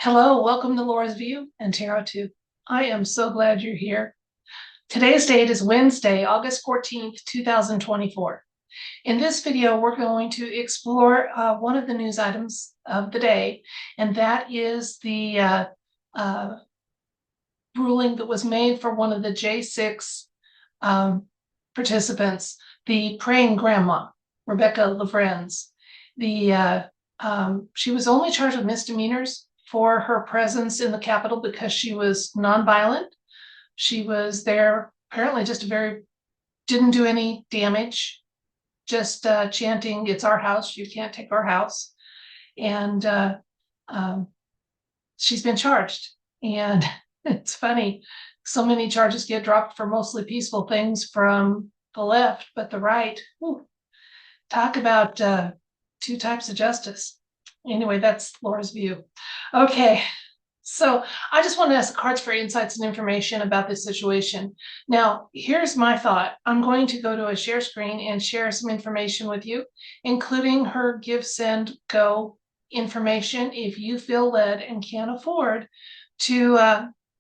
Hello, welcome to Laura's View and Tarot Tube. I am so glad you're here. Today's date is Wednesday, August 14th, 2024. In this video, we're going to explore one of the news items of the day, and that is the ruling that was made for one of the J6 participants, the praying grandma, Rebecca Lavrenz. She was only charged with misdemeanors for her presence in the Capitol because she was nonviolent. She was there apparently didn't do any damage, just chanting, "It's our house, you can't take our house." And she's been charged. And it's funny, so many charges get dropped for mostly peaceful things from the left, but the right, talk about two types of justice. Anyway, that's Laura's View. Okay, so I just want to ask the cards for insights and information about this situation. Now, here's my thought. I'm going to go to a share screen and share some information with you, including her give, send, go information if you feel led and can afford to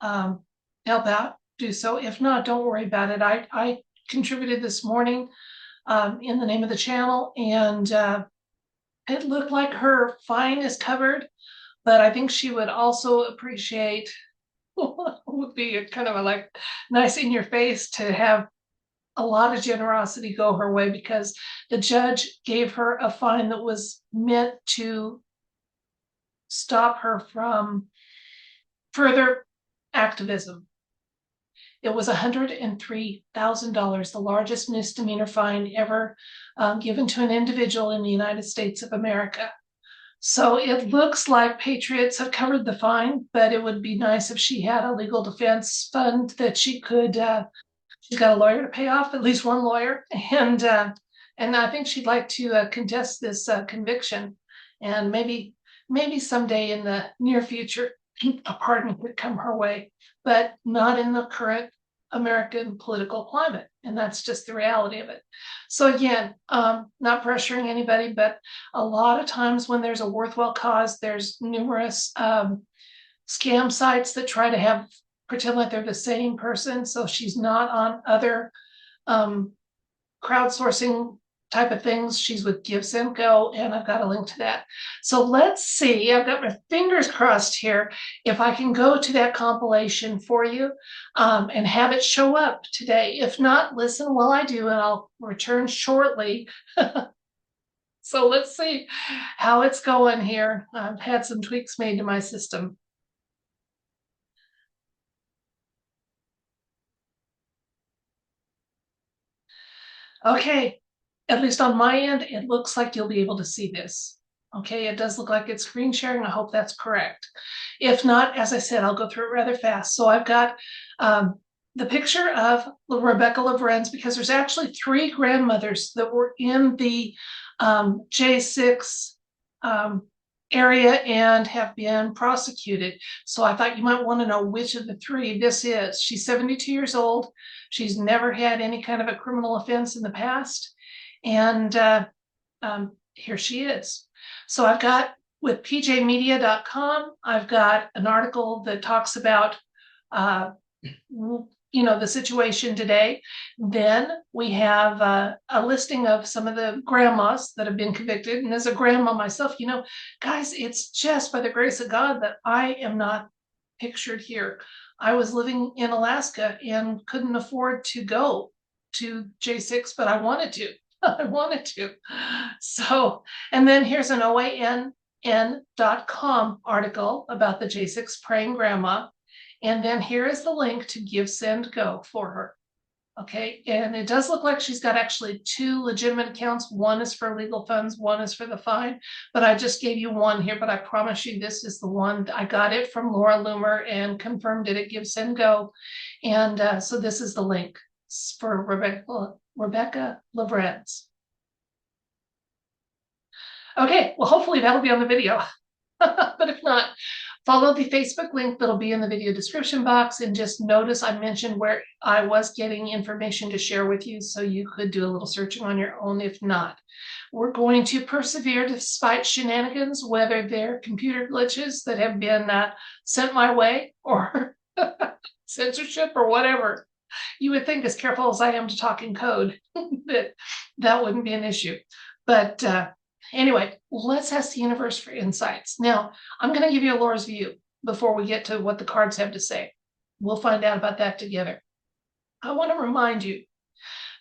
help out, do so. If not, don't worry about it. I contributed this morning in the name of the channel, and it looked like her fine is covered, but I think she would also appreciate, would be a kind of a like nice in your face to have a lot of generosity go her way, because the judge gave her a fine that was meant to stop her from further activism. It was $103,000, the largest misdemeanor fine ever given to an individual in the United States of America. So it looks like Patriots have covered the fine, but it would be nice if she had a legal defense fund that she could, she's got a lawyer to pay off, at least one lawyer, and I think she'd like to contest this conviction, and maybe someday in the near future, a pardon could come her way, but not in the current American political climate. And that's just the reality of it. So again, not pressuring anybody, but a lot of times when there's a worthwhile cause, there's numerous scam sites that try to pretend like they're the same person. So she's not on other crowdsourcing type of things. She's with Give, Send, Go, and I've got a link to that. So let's see, I've got my fingers crossed here if I can go to that compilation for you and have it show up today. If not, listen while I do, and I'll return shortly. So let's see how it's going here. I've had some tweaks made to my system. Okay, at least on my end, it looks like you'll be able to see this. Okay, it does look like it's screen sharing. I hope that's correct. If not, as I said, I'll go through it rather fast. So I've got the picture of Rebecca Lavrenz, because there's actually three grandmothers that were in the J6 area and have been prosecuted. So I thought you might want to know which of the three this is. She's 72 years old. She's never had any kind of a criminal offense in the past. And here she is. So I've got, with pjmedia.com, I've got an article that talks about, the situation today. Then we have a listing of some of the grandmas that have been convicted. And as a grandma myself, guys, it's just by the grace of God that I am not pictured here. I was living in Alaska and couldn't afford to go to J6, but I wanted to. I wanted to. So, and then here's an OANN.com article about the J6 praying grandma. And then here is the link to Give, Send, Go for her. Okay, and it does look like she's got actually two legitimate accounts. One is for legal funds, one is for the fine, but I just gave you one here, but I promise you this is the one. I got it from Laura Loomer and confirmed it at Give, Send, Go. And so this is the link for Rebecca Lavrenz. Okay, well, hopefully that'll be on the video. But if not, Follow the Facebook link that'll be in the video description box, and just notice I mentioned where I was getting information to share with you, so you could do a little searching on your own if not. We're going to persevere despite shenanigans, whether they're computer glitches that have been sent my way or censorship or whatever. You would think, as careful as I am to talk in code, that wouldn't be an issue. But anyway, let's ask the universe for insights. Now, I'm going to give you Laura's view before we get to what the cards have to say. We'll find out about that together. I want to remind you,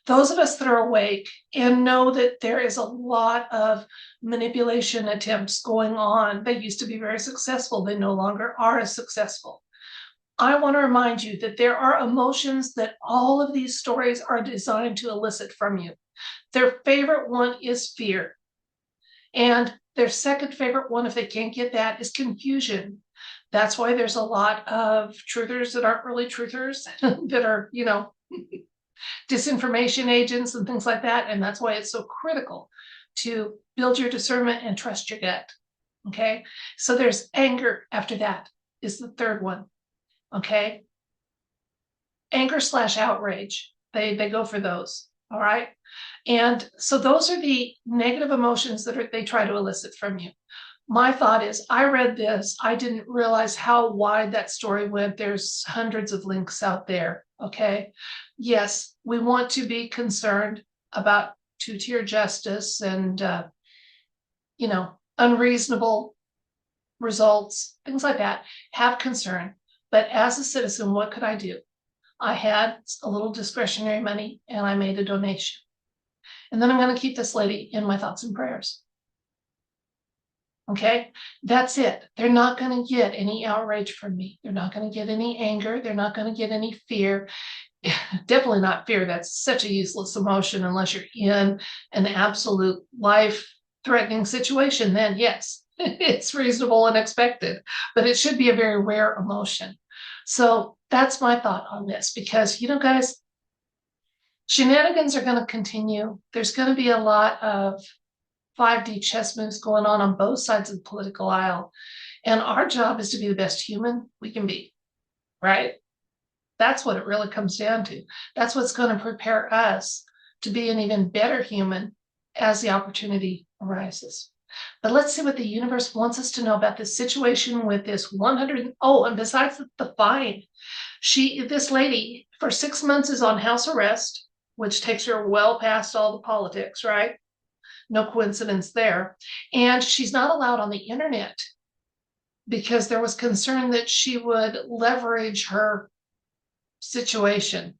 those of us that are awake and know that there is a lot of manipulation attempts going on. They used to be very successful. They no longer are as successful. I want to remind you that there are emotions that all of these stories are designed to elicit from you. Their favorite one is fear. And their second favorite one, if they can't get that, is confusion. That's why there's a lot of truthers that aren't really truthers, that are, disinformation agents and things like that. And that's why it's so critical to build your discernment and trust your gut. Okay. So there's anger after that is the third one. Okay. Anger / outrage. They go for those. All right. And so those are the negative emotions that they try to elicit from you. My thought is, I read this. I didn't realize how wide that story went. There's hundreds of links out there. Okay. Yes, we want to be concerned about two-tier justice and, unreasonable results, things like that. Have concern. But as a citizen, what could I do? I had a little discretionary money and I made a donation. And then I'm going to keep this lady in my thoughts and prayers. Okay, that's it. They're not going to get any outrage from me. They're not going to get any anger. They're not going to get any fear. Definitely not fear. That's such a useless emotion unless you're in an absolute life-threatening situation. Then yes, it's reasonable and expected, but it should be a very rare emotion. So that's my thought on this, because, guys, shenanigans are going to continue. There's going to be a lot of 5D chess moves going on both sides of the political aisle. And our job is to be the best human we can be, right? That's what it really comes down to. That's what's going to prepare us to be an even better human as the opportunity arises. But let's see what the universe wants us to know about this situation with this 100. Oh, and besides the fine, this lady for 6 months is on house arrest, which takes her well past all the politics, right? No coincidence there. And she's not allowed on the internet because there was concern that she would leverage her situation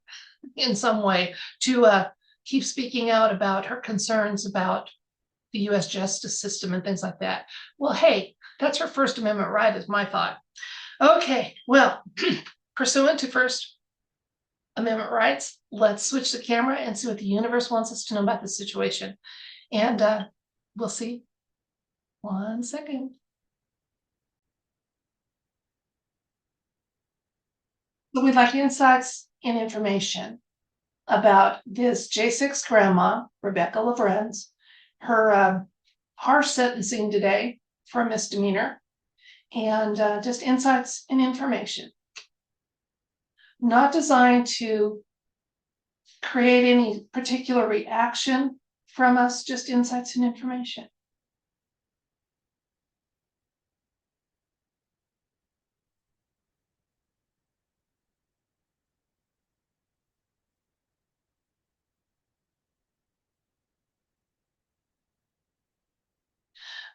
in some way to keep speaking out about her concerns about the U.S. justice system and things like that. Well, hey, that's her First Amendment right, is my thought. Okay, well, pursuant to First Amendment rights, let's switch the camera and see what the universe wants us to know about this situation. And we'll see. 1 second. So we'd like insights and information about this J6 grandma, Rebecca Lavrenz, her harsh sentencing today for a misdemeanor, and just insights and information. Not designed to create any particular reaction from us, just insights and information.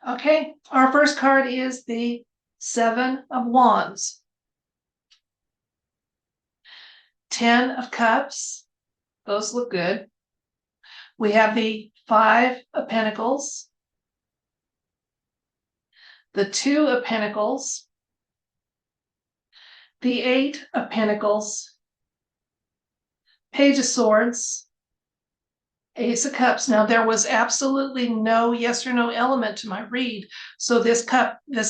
Okay, our first card is the 7 of Wands. 10 of Cups. Those look good. We have the 5 of Pentacles. The 2 of Pentacles. The 8 of Pentacles. Page of Swords. Ace of Cups. Now, there was absolutely no yes or no element to my read. So this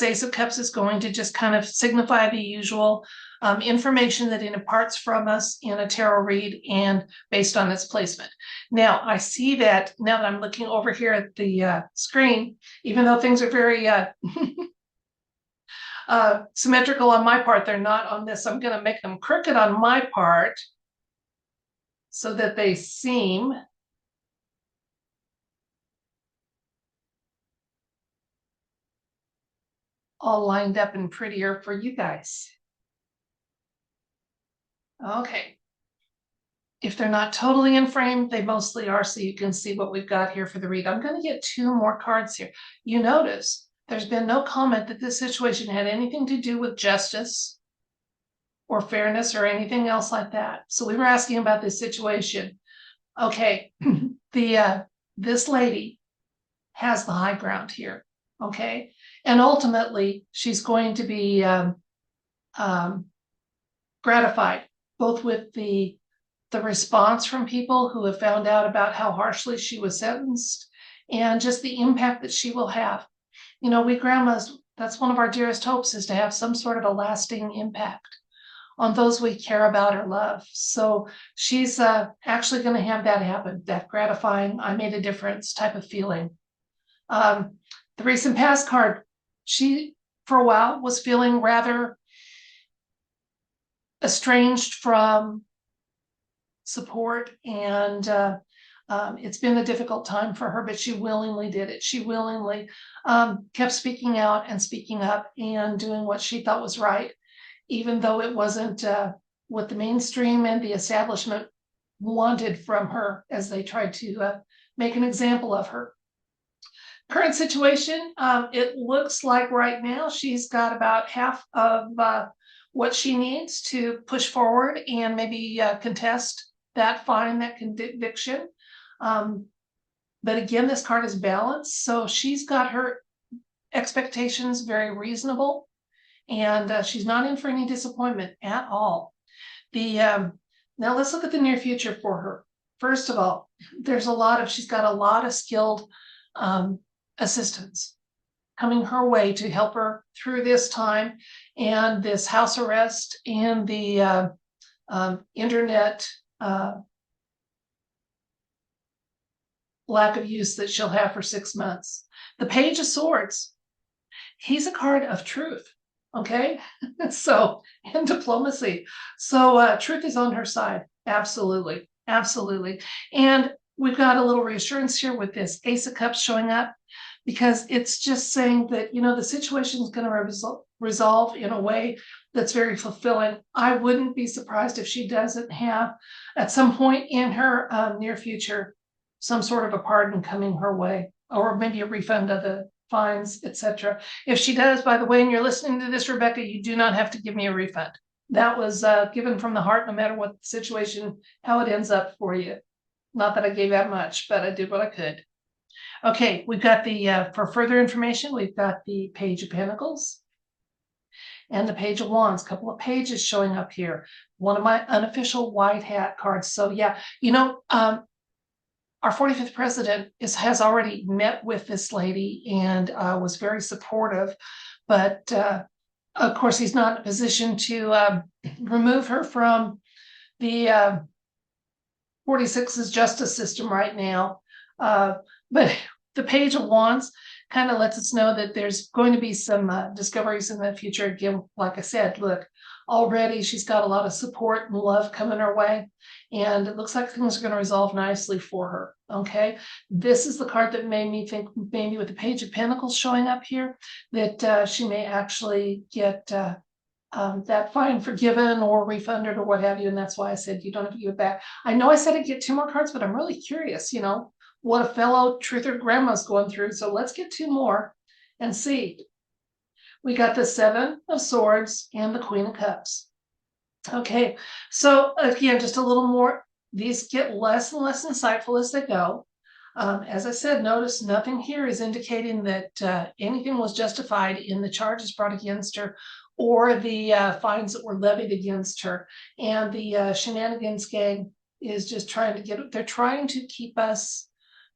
Ace of Cups is going to just kind of signify the usual information that it imparts from us in a tarot read and based on its placement. Now, I see that now that I'm looking over here at the screen, even though things are very symmetrical on my part. They're not on this. I'm going to make them crooked on my part so that they seem all lined up and prettier for you guys. Okay. If they're not totally in frame, they mostly are, so you can see what we've got here for the read. I'm going to get 2 more cards here. You notice there's been no comment that this situation had anything to do with justice or fairness or anything else like that. So we were asking about this situation. Okay, this lady has the high ground here, okay? And ultimately, she's going to be gratified, both with the response from people who have found out about how harshly she was sentenced and just the impact that she will have. You know, we grandmas, that's one of our dearest hopes, is to have some sort of a lasting impact on those we care about or love. So she's actually going to have that happen, that gratifying, I made a difference type of feeling. The recent past card, she, for a while, was feeling rather estranged from support, and it's been a difficult time for her, but she willingly did it. She willingly kept speaking out and speaking up and doing what she thought was right, even though it wasn't what the mainstream and the establishment wanted from her as they tried to make an example of her. Current situation, it looks like right now she's got about half of what she needs to push forward and maybe contest that fine, that conviction. But again, this card is balanced, so she's got her expectations very reasonable, and she's not in for any disappointment at all. Now let's look at the near future for her. First of all, she's got a lot of skilled assistance coming her way to help her through this time and this house arrest and the internet lack of use that she'll have for 6 months. The Page of Swords, he's a card of truth, okay? So, and diplomacy. So truth is on her side, absolutely, absolutely. And we've got a little reassurance here with this Ace of Cups showing up, because it's just saying that, you know, the situation is going to resolve in a way that's very fulfilling. I wouldn't be surprised if she doesn't have, at some point in her near future, some sort of a pardon coming her way, or maybe a refund of the fines, etc. If she does, by the way, and you're listening to this, Rebecca, you do not have to give me a refund. That was given from the heart, no matter what the situation, how it ends up for you. Not that I gave that much, but I did what I could. Okay, we've got the, for further information, we've got the Page of Pentacles and the Page of Wands, a couple of pages showing up here. One of my unofficial white hat cards. So yeah, you know, our 45th president has already met with this lady and was very supportive, but of course he's not in a position to remove her from the 46's justice system right now. But the Page of Wands kind of lets us know that there's going to be some discoveries in the future. Again, like I said, look, already she's got a lot of support and love coming her way, and it looks like things are going to resolve nicely for her. Okay, this is the card that made me think, maybe with the Page of Pentacles showing up here, that she may actually get that fine forgiven or refunded or what have you, and that's why I said you don't have to give it back. I know I said I'd get 2 more cards, but I'm really curious, you know, what a fellow truther grandma's going through. So let's get 2 more and see. We got the 7 of Swords and the Queen of Cups. Okay, so again, just a little more. These get less and less insightful as they go. As I said, notice nothing here is indicating that anything was justified in the charges brought against her or the fines that were levied against her. And the shenanigans gang is just trying to they're trying to keep us,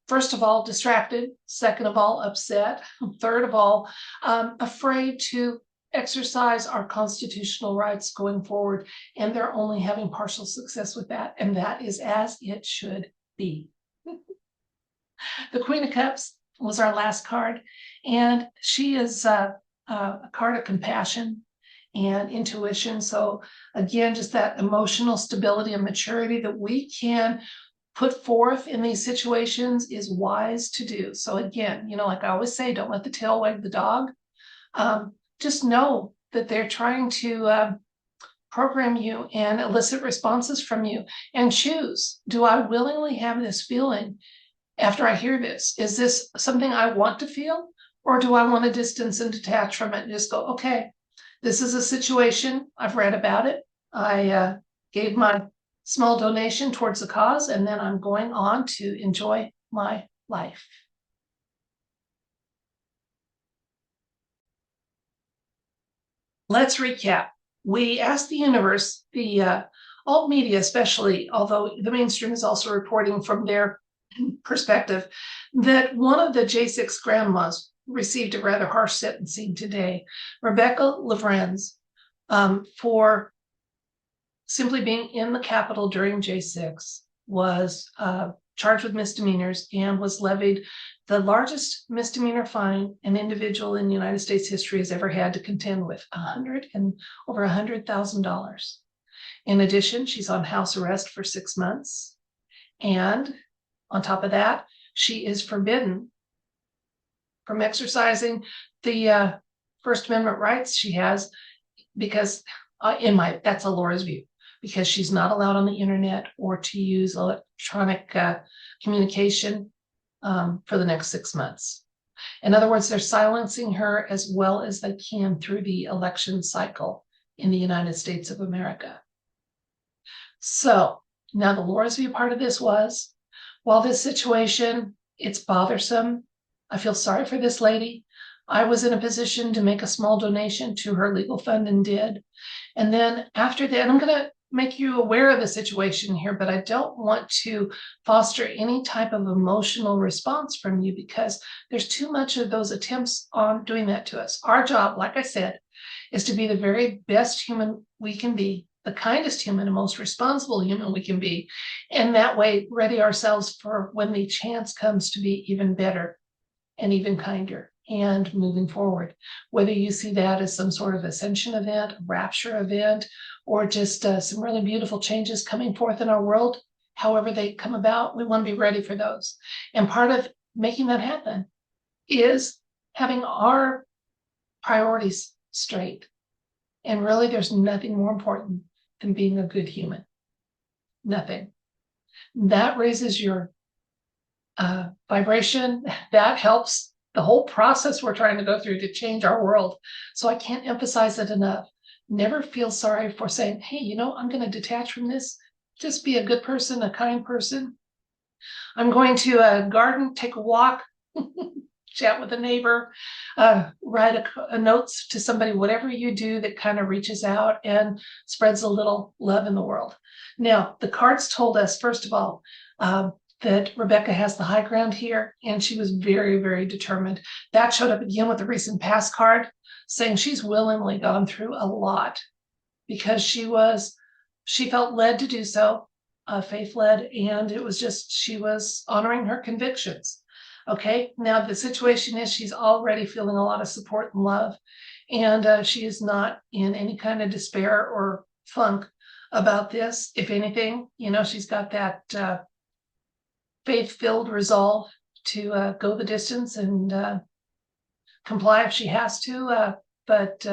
first of all, distracted, second of all, upset, third of all, afraid to exercise our constitutional rights going forward. And they're only having partial success with that. And that is as it should be. The Queen of Cups was our last card. And she is a card of compassion and intuition. So again, just that emotional stability and maturity that we can put forth in these situations is wise to do. So again, like I always say, don't let the tail wag the dog. Just know that they're trying to program you and elicit responses from you, and choose. Do I willingly have this feeling after I hear this? Is this something I want to feel? Or do I want to distance and detach from it and just go, okay, this is a situation. I've read about it. I gave my small donation towards the cause, and then I'm going on to enjoy my life. Let's recap. We asked the universe, the alt media especially, although the mainstream is also reporting from their perspective, that one of the J6 grandmas received a rather harsh sentencing today, Rebecca Lavrenz, for simply being in the Capitol during J6, was charged with misdemeanors and was levied the largest misdemeanor fine an individual in United States history has ever had to contend with, over $100,000. In addition, she's on house arrest for 6 months. And on top of that, she is forbidden from exercising the First Amendment rights she has, because that's Alora's view, because she's not allowed on the internet or to use electronic communication for the next 6 months. In other words, they're silencing her as well as they can through the election cycle in the United States of America. So now the Laura's view part of this was, while this situation, it's bothersome, I feel sorry for this lady. I was in a position to make a small donation to her legal fund and did. And then after that, and I'm going to make you aware of the situation here, but I don't want to foster any type of emotional response from you, because there's too much of those attempts on doing that to us. Our job, like I said, is to be the very best human we can be, the kindest human and most responsible human we can be, and that way ready ourselves for when the chance comes to be even better and even kinder and moving forward. Whether you see that as some sort of ascension event, rapture event, or just some really beautiful changes coming forth in our world, however they come about, we want to be ready for those. And part of making that happen is having our priorities straight. And really, there's nothing more important than being a good human. Nothing. That raises your vibration. That helps the whole process we're trying to go through to change our world. So I can't emphasize it enough. Never feel sorry for saying, hey, I'm going to detach from this. Just be a good person, a kind person. I'm going to garden, take a walk, chat with a neighbor, write a notes to somebody, whatever you do that kind of reaches out and spreads a little love in the world. Now, the cards told us, first of all, that Rebecca has the high ground here, and she was very, very determined. That showed up again with the recent past card, saying she's willingly gone through a lot because she felt led to do so, faith-led, and it was just, she was honoring her convictions. Okay, now the situation is she's already feeling a lot of support and love, and she is not in any kind of despair or funk about this. If anything, she's got that faith-filled resolve to go the distance and comply if she has to. But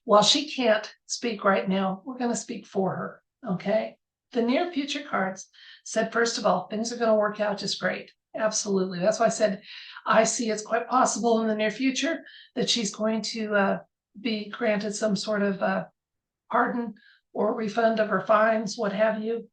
while she can't speak right now, we're going to speak for her, okay? The near future cards said, first of all, things are going to work out just great. Absolutely. That's why I said I see it's quite possible in the near future that she's going to be granted some sort of pardon or refund of her fines, what have you.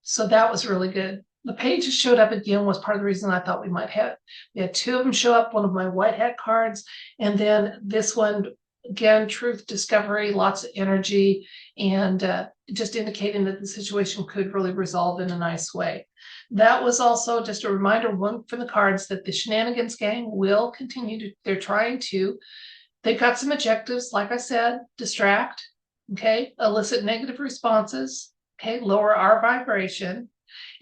So that was really good. The page that showed up again was part of the reason I thought we might have. We had two of them show up, one of my white hat cards, and then this one, again, truth discovery, lots of energy, and just indicating that the situation could really resolve in a nice way. That was also just a reminder, one from the cards, that the shenanigans gang will continue to, they've got some objectives, like I said, distract, okay, elicit negative responses, okay, lower our vibration,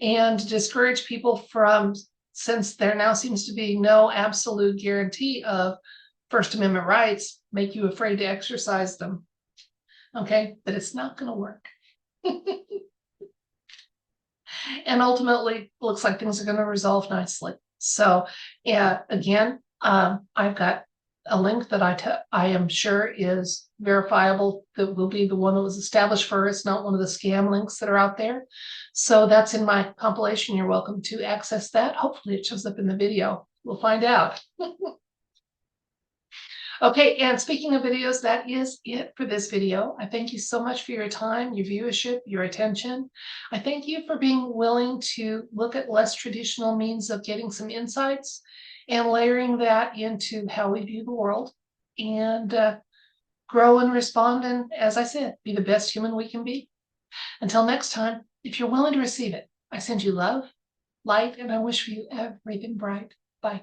and discourage people from, since there now seems to be no absolute guarantee of First Amendment rights make you afraid to exercise them. Okay, but it's not going to work. And ultimately, looks like things are going to resolve nicely. So, yeah, again, I've got a link that I am sure is verifiable, that will be the one that was established first, not one of the scam links that are out there. So that's in my compilation. You're welcome to access that. Hopefully it shows up in the video. We'll find out. Okay, and speaking of videos, that is it for this video. I thank you so much for your time, your viewership, your attention. I thank you for being willing to look at less traditional means of getting some insights and layering that into how we view the world, and grow and respond, and, as I said, be the best human we can be. Until next time, if you're willing to receive it, I send you love, light, and I wish for you everything bright. Bye.